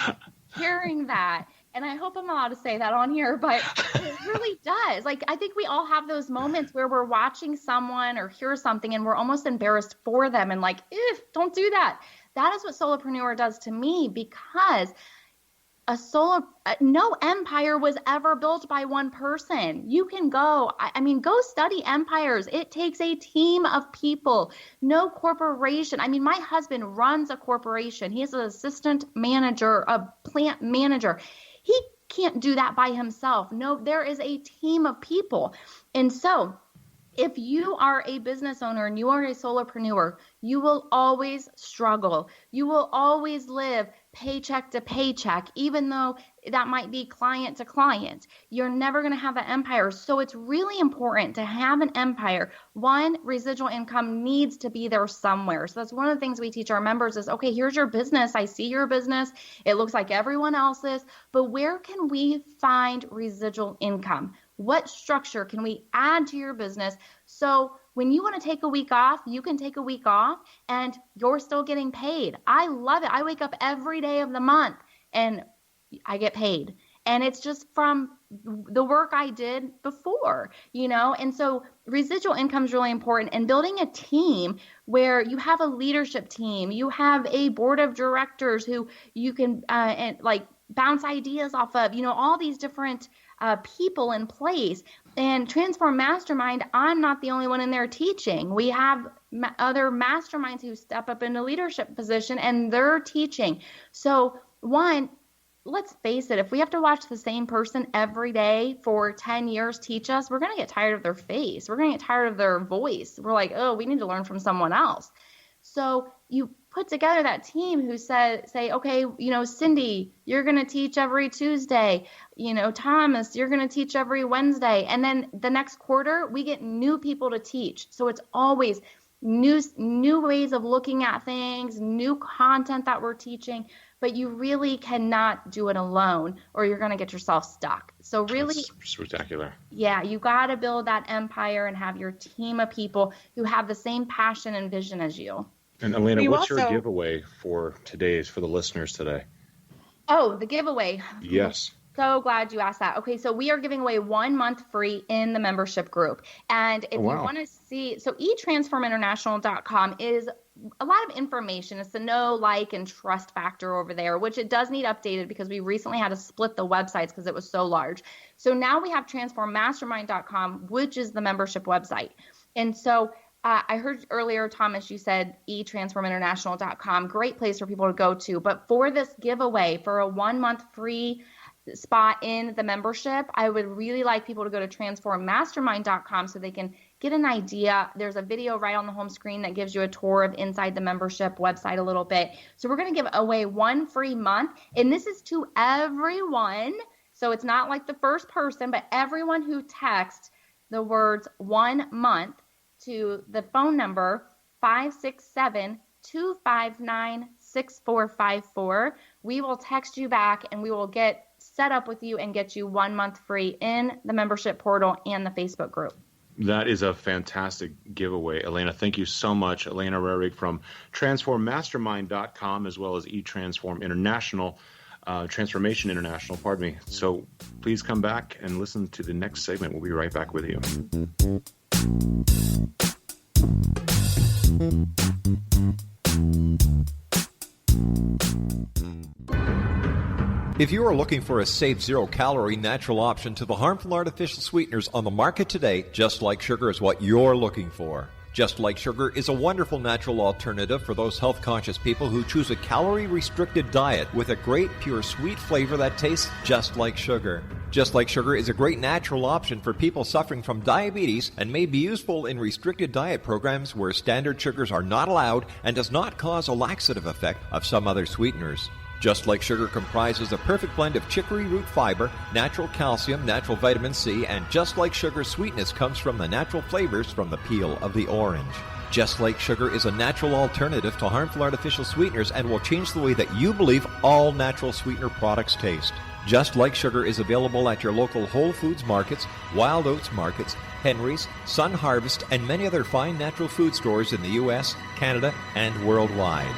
hearing that. And I hope I'm allowed to say that on here, but it really does. Like, I think we all have those moments where we're watching someone or hear something and we're almost embarrassed for them and like, don't do that. That is what solopreneur does to me, because no empire was ever built by one person. You can go study empires. It takes a team of people, no corporation. I mean, my husband runs a corporation. He is an assistant manager, a plant manager. He can't do that by himself. No, there is a team of people. And so if you are a business owner and you are a solopreneur, you will always struggle. You will always live paycheck to paycheck, even though that might be client to client. You're never going to have an empire. So it's really important to have an empire. One, residual income needs to be there somewhere. So that's one of the things we teach our members is, okay, here's your business. I see your business. It looks like everyone else's, but where can we find residual income? What structure can we add to your business? So when you want to take a week off, you can take a week off and you're still getting paid. I love it. I wake up every day of the month and I get paid. And it's just from the work I did before, and so residual income is really important, and building a team where you have a leadership team, you have a board of directors who you can bounce ideas off of, all these different people in place. And Transform Mastermind, I'm not the only one in there teaching. We have other masterminds who step up into leadership position and they're teaching. So one, let's face it, if we have to watch the same person every day for 10 years teach us, we're going to get tired of their face. We're going to get tired of their voice. We're like, oh, we need to learn from someone else. So you put together that team who say, okay, Cindy, you're going to teach every Tuesday. Thomas, you're going to teach every Wednesday. And then the next quarter, we get new people to teach. So it's always new ways of looking at things, new content that we're teaching. But you really cannot do it alone or you're going to get yourself stuck. So really, it's spectacular. Yeah, you got to build that empire and have your team of people who have the same passion and vision as you. And Elena, what's your giveaway for the listeners today? Oh, the giveaway. Yes. So glad you asked that. Okay, so we are giving away 1 month free in the membership group. And if you want to see, so etransforminternational.com is a lot of information. It's the know, like, and trust factor over there, which it does need updated because we recently had to split the websites because it was so large. So now we have transformmastermind.com, which is the membership website. And so I heard earlier, Thomas, you said etransforminternational.com, great place for people to go to. But for this giveaway, for a 1 month free spot in the membership, I would really like people to go to transformmastermind.com so they can get an idea. There's a video right on the home screen that gives you a tour of inside the membership website a little bit. So we're going to give away 1 free month, and this is to everyone. So it's not like the first person, but everyone who texts the words 1 month to the phone number 567-259-6454. We will text you back and we will get set up with you and get you 1 month free in the membership portal and the Facebook group. That is a fantastic giveaway, Elena. Thank you so much. Elena Rahrig from transformmastermind.com as well as eTransform International, Transformation International, pardon me. So please come back and listen to the next segment. We'll be right back with you. If you are looking for a safe, zero-calorie, natural option to the harmful artificial sweeteners on the market today, Just Like Sugar is what you're looking for. Just Like Sugar is a wonderful natural alternative for those health-conscious people who choose a calorie-restricted diet with a great, pure, sweet flavor that tastes just like sugar. Just Like Sugar is a great natural option for people suffering from diabetes and may be useful in restricted diet programs where standard sugars are not allowed and does not cause a laxative effect of some other sweeteners. Just Like Sugar comprises a perfect blend of chicory root fiber, natural calcium, natural vitamin C, and Just Like Sugar's sweetness comes from the natural flavors from the peel of the orange. Just Like Sugar is a natural alternative to harmful artificial sweeteners and will change the way that you believe all natural sweetener products taste. Just Like Sugar is available at your local Whole Foods markets, Wild Oats markets, Henry's, Sun Harvest, and many other fine natural food stores in the U.S., Canada, and worldwide.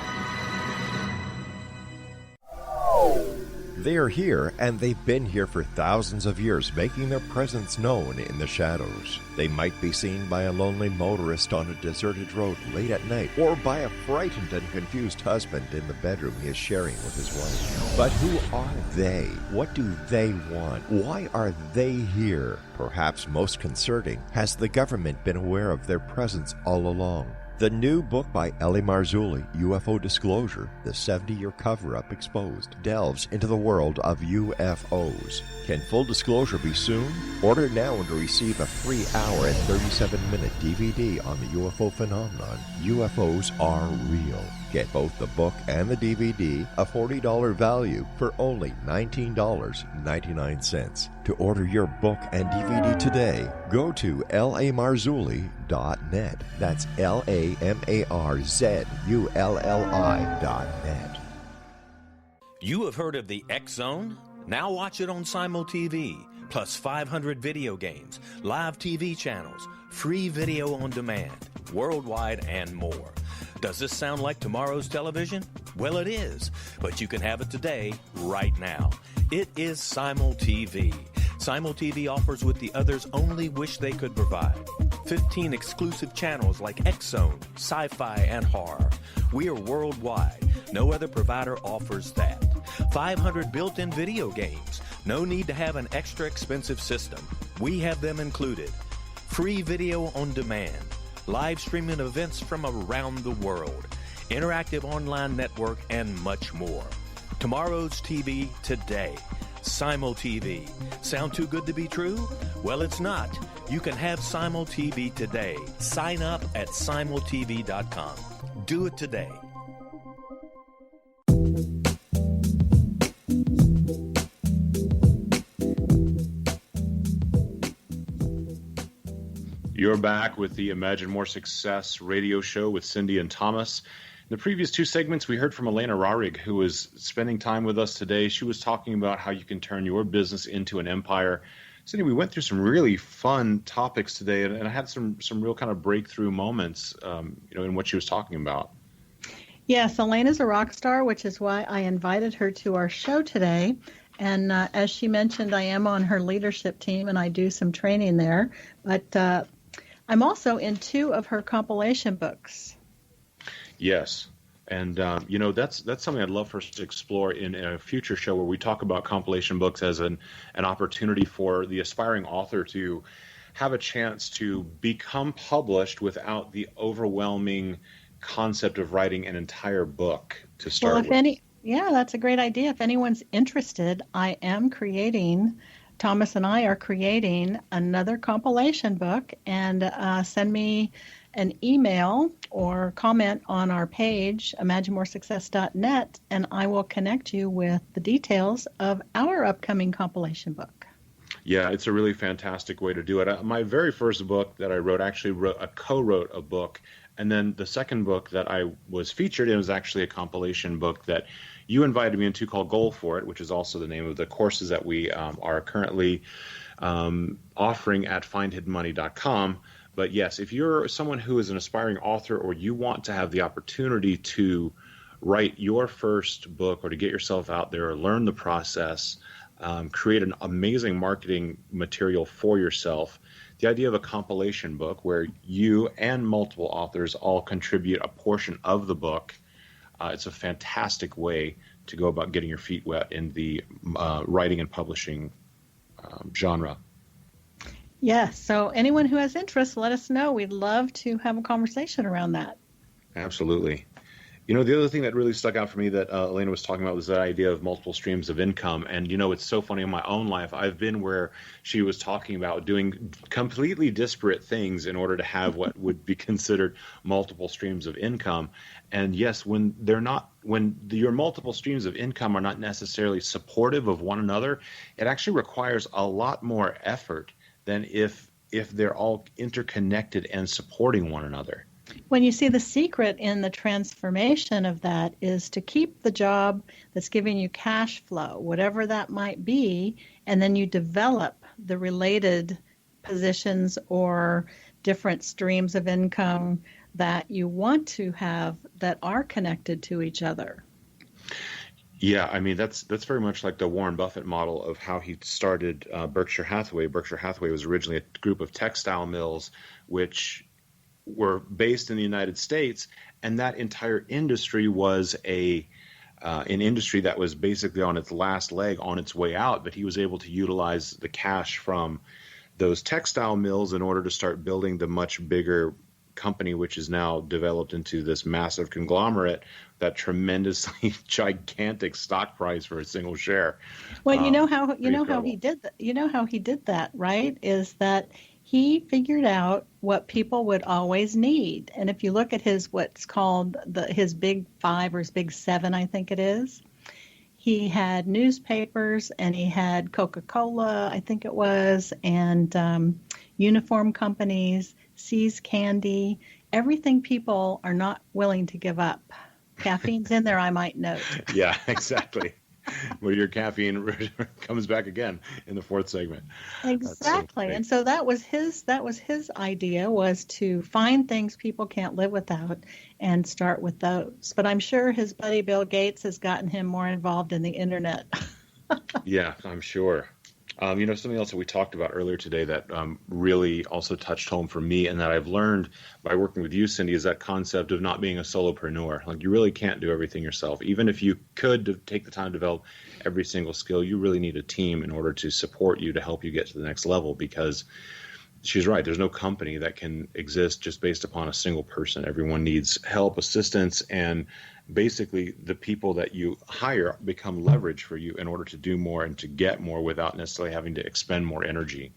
They are here, and they've been here for thousands of years, making their presence known in the shadows. They might be seen by a lonely motorist on a deserted road late at night, or by a frightened and confused husband in the bedroom he is sharing with his wife. But who are they? What do they want? Why are they here? Perhaps most concerning, has the government been aware of their presence all along? The new book by Elena Rahrig, UFO Disclosure, the 70-year cover-up exposed, delves into the world of UFOs. Can full disclosure be soon? Order now and receive a free hour and 37-minute DVD on the UFO phenomenon. UFOs are real. Get both the book and the DVD, a $40 value, for only $19.99. To order your book and DVD today, go to lamarzulli.net. That's LAMARZULLI.net. You have heard of the X Zone? Now watch it on Simul TV, plus 500 video games, live TV channels, free video on demand, worldwide, and more. Does this sound like tomorrow's television? Well, it is, but you can have it today, right now. It is Simul TV. Simul TV offers what the others only wish they could provide. 15 exclusive channels like X-Zone, Sci-Fi, and Horror. We are worldwide. No other provider offers that. 500 built-in video games. No need to have an extra expensive system. We have them included. Free video on demand. Live streaming events from around the world. Interactive online network, and much more. Tomorrow's TV today. Simul TV. Sound too good to be true? Well, it's not. You can have Simul TV today. Sign up at simultv.com. Do it today. You're back with the Imagine More Success radio show with Cindy and Thomas. In the previous two segments, we heard from Elena Rahrig, who was spending time with us today. She was talking about how you can turn your business into an empire. Cindy, we went through some really fun topics today, and I had some real kind of breakthrough moments, in what she was talking about. Yes, Elena's a rock star, which is why I invited her to our show today. And as she mentioned, I am on her leadership team, and I do some training there. But I'm also in 2 of her compilation books. Yes. And, that's something I'd love for us to explore in a future show where we talk about compilation books as an opportunity for the aspiring author to have a chance to become published without the overwhelming concept of writing an entire book to start with. Yeah, that's a great idea. If anyone's interested, Thomas and I are creating another compilation book, and send me an email or comment on our page, imaginemoresuccess.net, and I will connect you with the details of our upcoming compilation book. Yeah, it's a really fantastic way to do it. My very first book that I wrote, co-wrote a book, and then the second book that I was featured in was actually a compilation book that you invited me into called Goal For It, which is also the name of the courses that we are currently offering at findhiddenmoney.com. But yes, if you're someone who is an aspiring author, or you want to have the opportunity to write your first book, or to get yourself out there, or learn the process, create an amazing marketing material for yourself, the idea of a compilation book where you and multiple authors all contribute a portion of the book, it's a fantastic way to go about getting your feet wet in the writing and publishing genre. Yes, so anyone who has interest, let us know. We'd love to have a conversation around that. Absolutely. The other thing that really stuck out for me that Elena was talking about was that idea of multiple streams of income. And, it's so funny in my own life. I've been where she was talking about doing completely disparate things in order to have what would be considered multiple streams of income. And yes, when your multiple streams of income are not necessarily supportive of one another, it actually requires a lot more effort than if they're all interconnected and supporting one another. When you see the secret in the transformation of that is to keep the job that's giving you cash flow, whatever that might be, and then you develop the related positions or different streams of income that you want to have that are connected to each other. Yeah, I mean, that's very much like the Warren Buffett model of how he started Berkshire Hathaway. Berkshire Hathaway was originally a group of textile mills which were based in the United States, and that entire industry was an industry that was basically on its last leg, on its way out, but he was able to utilize the cash from those textile mills in order to start building the much bigger company, which is now developed into this massive conglomerate, that tremendously gigantic stock price for a single share. Well, how he did that. How he did that, right? Is that he figured out what people would always need. And if you look at what's called his Big Five or his Big Seven, I think it is, he had newspapers and he had Coca-Cola, I think it was, and uniform companies, See's Candy, everything people are not willing to give up. Caffeine's in there, I might note. Yeah, exactly. Well, your caffeine comes back again in the fourth segment. Exactly. And so that was his idea, was to find things people can't live without and start with those. But I'm sure his buddy Bill Gates has gotten him more involved in the internet. Yeah, I'm sure. Something else that we talked about earlier today that really also touched home for me and that I've learned by working with you, Cindy, is that concept of not being a solopreneur. Like, you really can't do everything yourself. Even if you could take the time to develop every single skill, you really need a team in order to support you to help you get to the next level, because she's right. There's no company that can exist just based upon a single person. Everyone needs help, assistance, and basically the people that you hire become leverage for you in order to do more and to get more without necessarily having to expend more energy.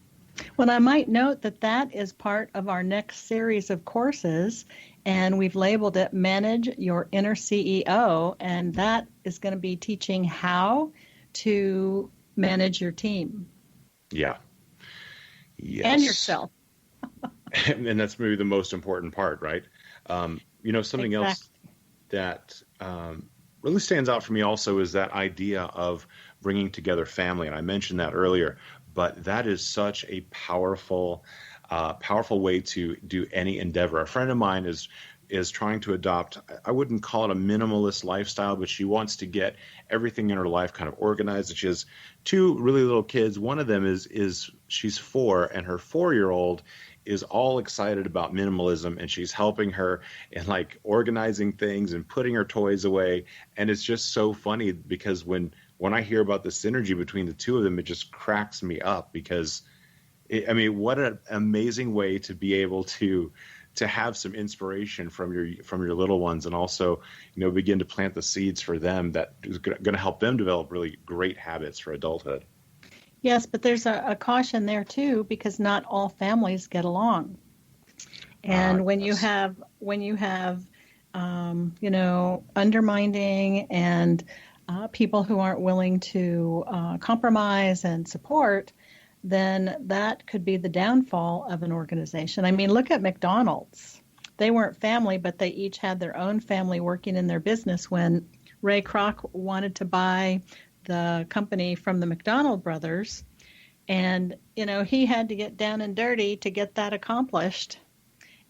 Well, I might note that that is part of our next series of courses, and we've labeled it Manage Your Inner CEO, and that is going to be teaching how to manage your team. Yeah. Yes. And yourself. And that's maybe the most important part, right? Something else that really stands out for me also is that idea of bringing together family. And I mentioned that earlier, but that is such a powerful way to do any endeavor. A friend of mine is trying to adopt, I wouldn't call it a minimalist lifestyle, but she wants to get everything in her life kind of organized. And she has two really little kids. One of them is she's 4, and her 4-year-old is all excited about minimalism, and she's helping her in like organizing things and putting her toys away. And it's just so funny because when I hear about the synergy between the two of them, it just cracks me up, because what an amazing way to be able to have some inspiration from your little ones, and also, begin to plant the seeds for them that is going to help them develop really great habits for adulthood. Yes, but there's a caution there too, because not all families get along. And when you have undermining and people who aren't willing to compromise and support, then that could be the downfall of an organization. I mean, look at McDonald's. They weren't family, but they each had their own family working in their business. When Ray Kroc wanted to buy the company from the McDonald brothers, and he had to get down and dirty to get that accomplished,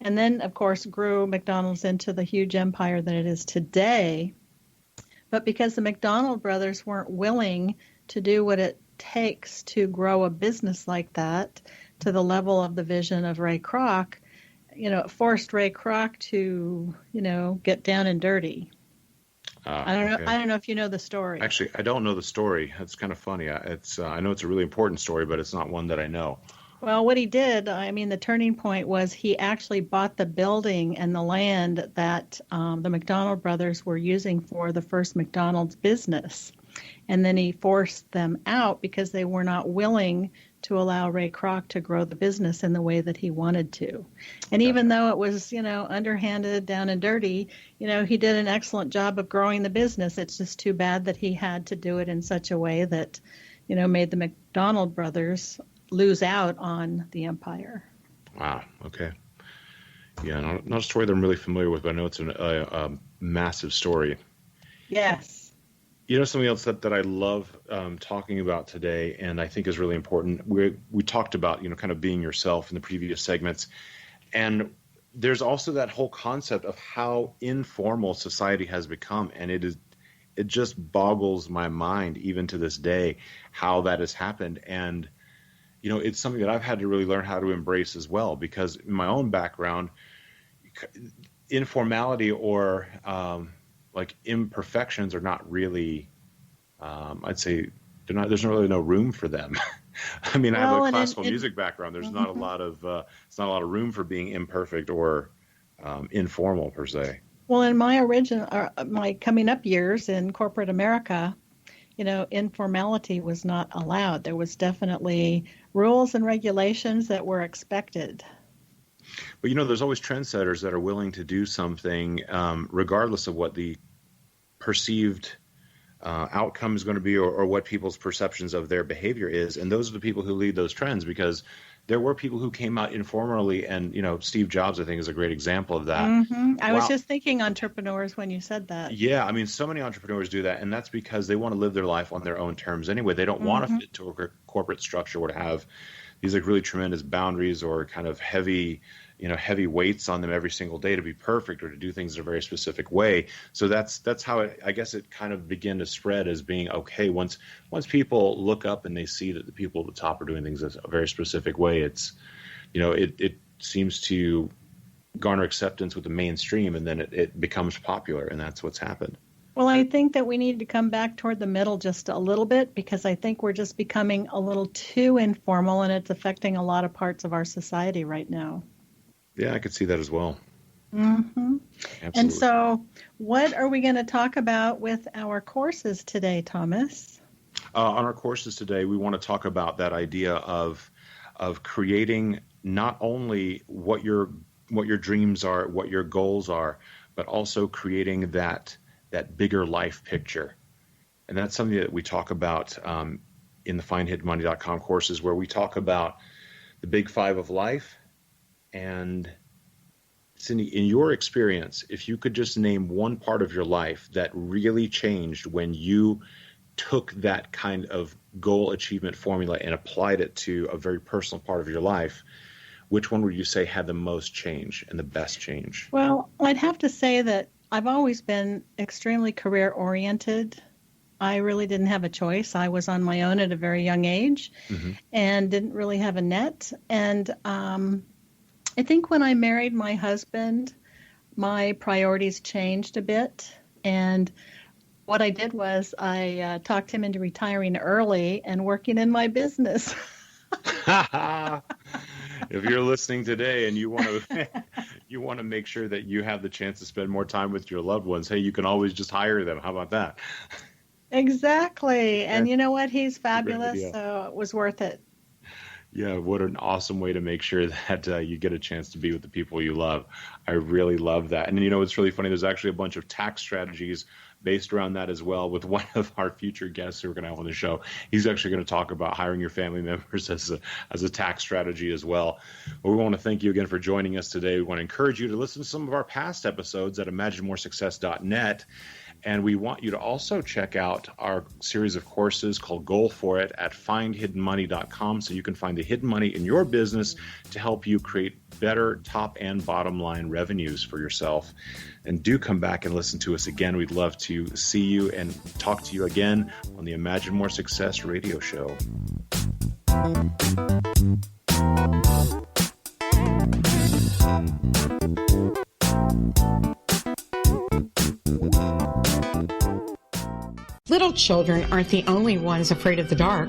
and then of course grew McDonald's into the huge empire that it is today. But because the McDonald brothers weren't willing to do what it takes to grow a business like that to the level of the vision of Ray Kroc, it forced Ray Kroc to get down and dirty. I don't know if you know the story. Actually, I don't know the story. It's kind of funny. I know it's a really important story, but it's not one that I know. Well, what he did, the turning point was he actually bought the building and the land that the McDonald brothers were using for the first McDonald's business. And then he forced them out because they were not willing to allow Ray Kroc to grow the business in the way that he wanted to. And even though it was, underhanded, down and dirty, he did an excellent job of growing the business. It's just too bad that he had to do it in such a way that, made the McDonald brothers lose out on the empire. Wow. Okay. Yeah, not a story that I'm really familiar with, but I know it's a massive story. Yes. Something else that I love talking about today, and I think is really important, we talked about, kind of being yourself in the previous segments. And there's also that whole concept of how informal society has become. And it just boggles my mind, even to this day, how that has happened. And, it's something that I've had to really learn how to embrace as well, because in my own background, informality or like imperfections are not really, I'd say there's really no room for them. I have a classical music background. There's not a lot of, it's not a lot of room for being imperfect or informal per se. Well, in my coming up years in corporate America, informality was not allowed. There was definitely rules and regulations that were expected. But, there's always trendsetters that are willing to do something regardless of what the perceived outcome is going to be or what people's perceptions of their behavior is. And those are the people who lead those trends, because there were people who came out informally. And, Steve Jobs, I think, is a great example of that. Mm-hmm. I was just thinking entrepreneurs when you said that. Yeah, so many entrepreneurs do that. And that's because they want to live their life on their own terms anyway. They don't want to fit to a corporate structure or to have these like really tremendous boundaries or kind of heavy, heavy weights on them every single day to be perfect or to do things in a very specific way. So that's how I guess it kind of began to spread as being okay. Once people look up and they see that the people at the top are doing things in a very specific way, it's, it seems to garner acceptance with the mainstream, and then it becomes popular, and that's what's happened. Well, I think that we need to come back toward the middle just a little bit, because I think we're just becoming a little too informal, and it's affecting a lot of parts of our society right now. Yeah, I could see that as well. Mm-hmm. Absolutely. And so what are we going to talk about with our courses today, Thomas? On our courses today, we want to talk about that idea of creating not only what your dreams are, what your goals are, but also creating that bigger life picture. And that's something that we talk about in the findhiddenmoney.com courses, where we talk about the big five of life. And Cindy, in your experience, if you could just name one part of your life that really changed when you took that kind of goal achievement formula and applied it to a very personal part of your life, which one would you say had the most change and the best change? Well, I'd have to say that I've always been extremely career-oriented. I really didn't have a choice. I was on my own at a very young age and didn't really have a net. And I think when I married my husband, my priorities changed a bit. And what I did was I talked him into retiring early and working in my business. If you're listening today and you want to make sure that you have the chance to spend more time with your loved ones, hey, you can always just hire them. How about that? Exactly. And you know what? He's fabulous, so it was worth it. Yeah, what an awesome way to make sure that you get a chance to be with the people you love. I really love that. And it's really funny. There's actually a bunch of tax strategies based around that as well, with one of our future guests who we're going to have on the show. He's actually going to talk about hiring your family members as a tax strategy as well. But we want to thank you again for joining us today. We want to encourage you to listen to some of our past episodes at imaginemoresuccess.net. And we want you to also check out our series of courses called Goal For It at findhiddenmoney.com, so you can find the hidden money in your business to help you create better top and bottom line revenues for yourself. And do come back and listen to us again. We'd love to see you and talk to you again on the Imagine More Success radio show. Little children aren't the only ones afraid of the dark.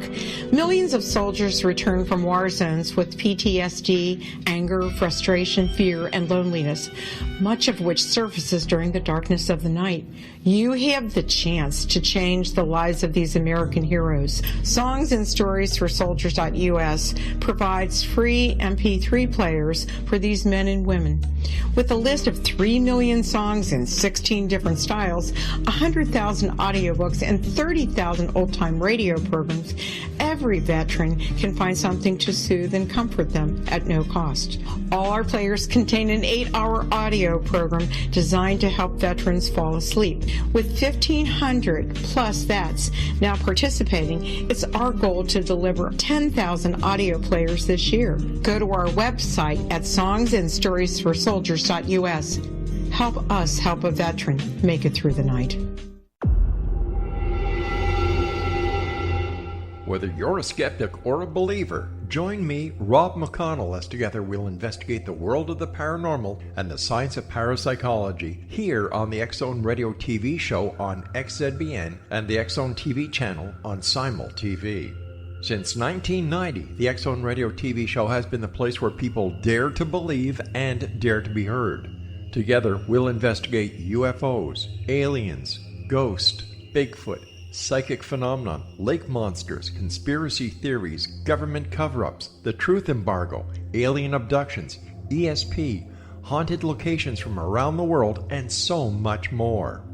Millions of soldiers return from war zones with PTSD, anger, frustration, fear, and loneliness, much of which surfaces during the darkness of the night. You have the chance to change the lives of these American heroes. Songs and Stories for Soldiers.us provides free MP3 players for these men and women. With a list of 3 million songs in 16 different styles, 100,000 audiobooks, and 30,000 old-time radio programs, every veteran can find something to soothe and comfort them at no cost. All our players contain an 8-hour audio program designed to help veterans fall asleep. With 1,500 plus vets now participating, it's our goal to deliver 10,000 audio players this year. Go to our website at songsandstoriesforsoldiers.us. Help us help a veteran make it through the night. Whether you're a skeptic or a believer, join me, Rob McConnell, as together we'll investigate the world of the paranormal and the science of parapsychology here on the X-Zone Radio TV show on XZBN and the X-Zone TV channel on Simul TV. Since 1990, the X-Zone Radio TV show has been the place where people dare to believe and dare to be heard. Together, we'll investigate UFOs, aliens, ghosts, Bigfoot, psychic phenomenon, lake monsters, conspiracy theories, government cover-ups, the truth embargo, alien abductions, ESP, haunted locations from around the world, and so much more.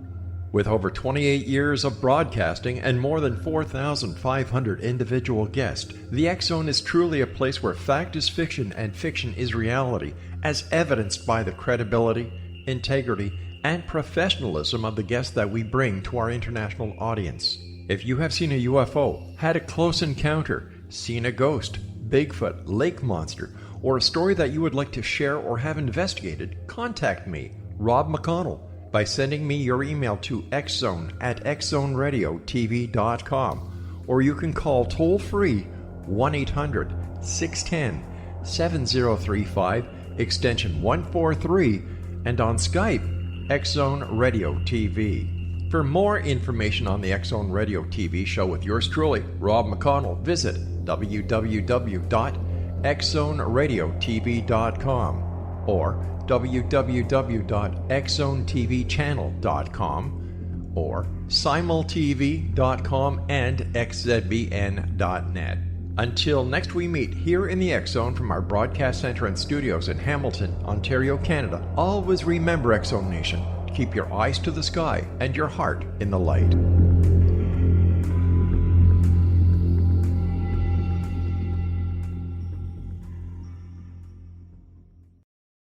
With over 28 years of broadcasting and more than 4,500 individual guests, the X-Zone is truly a place where fact is fiction and fiction is reality, as evidenced by the credibility, integrity, and professionalism of the guests that we bring to our international audience. If you have seen a UFO, had a close encounter, seen a ghost, Bigfoot, lake monster, or a story that you would like to share or have investigated, contact me, Rob McConnell, by sending me your email to xzone@xzoneradiotv.com, or you can call toll-free 1-800-610-7035, extension 143, and on Skype, X-Zone Radio TV. For more information on the X-Zone Radio TV show with yours truly, Rob McConnell, visit www.xzoneradiotv.com or www.xzonetvchannel.com or simultv.com and xzbn.net. Until next we meet here in the X-Zone from our broadcast center and studios in Hamilton, Ontario, Canada, always remember, X-Zone Nation, keep your eyes to the sky and your heart in the light.